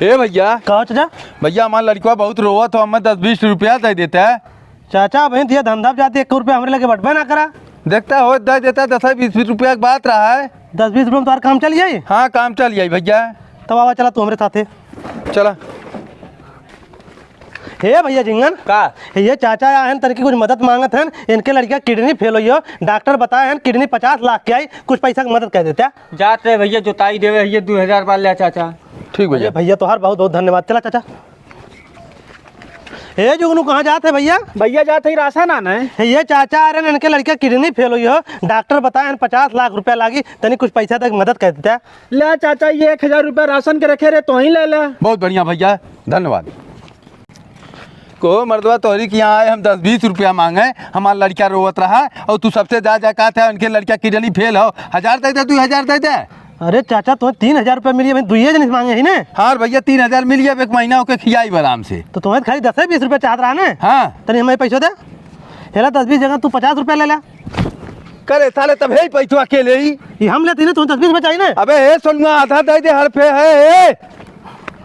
ए भैया, कहो चाचा। भैया हमारा लड़का बहुत रोवा तो हमें 10-20 रुपया दे देता है। चाचा बहन ये धंधा जाते 1 रुपया हमारे लगे बटवा ना करा। देखता हो दे देता 10-20 रुपया की बात रहा है। 10-20 रुपये में तुम्हारा काम चल जाये। हाँ काम चल जाये भैया। तब आवा चला तू हमारे साथे चला। हे भैया जिंगन का ये चाचा आए हैं तरीके कुछ मदद मांगत हैं। इनके लड़का किडनी फेल हुई हो, डॉक्टर बताए हैं किडनी 50 लाख की आई, कुछ पैसा की मदद कर देता। जाते भैया जोताई देवे ये 2000 बार ले चाचा। ठीक भैया। भैया तो हर बहुत बहुत धन्यवाद। चला चाचा। हे जुगनू कहाँ जाते भैया? भैया जाते ही राशन आना है। ये चाचा आ रहे हैं, इनके लड़का किडनी फेल हुई हो, डॉक्टर बताए हैं 50 लाख रुपया लागी, तनी कुछ पैसा तक मदद कर देता। ले चाचा ये 1000 रुपया राशन के रखे रहे तो ही ले ले। बहुत बढ़िया भैया, धन्यवाद। को मर्दवा तोहरी के यहाँ आए हम 10-20 रुपया मांगे, हमारा लड़का रोवत रहा और तू सबसे जा कहा था उनके लड़का किडनी फेल हो, 1000 दे दे, तू 1000 दे दे। अरे चाचा तुम्हें 3000 रुपया मिली है, दुइये जन मांगे ही ना। हाँ भैया 3000 मिल गया, एक महीना होकर खियाई आराम से। तो तुम्हें खाली 10-20 रुपया चाहत रहा ना। हाँ तनी हमें पैसा दे। हेला 10-20 जगह तू 50 रुपया ले ला। करे साले तब है पैसा अकेले ही ये हम लेते ना, तुम्हें 10-20 रुपया चाहिए ना। अबे हे सोनुआ आधा दे दे हर पे है।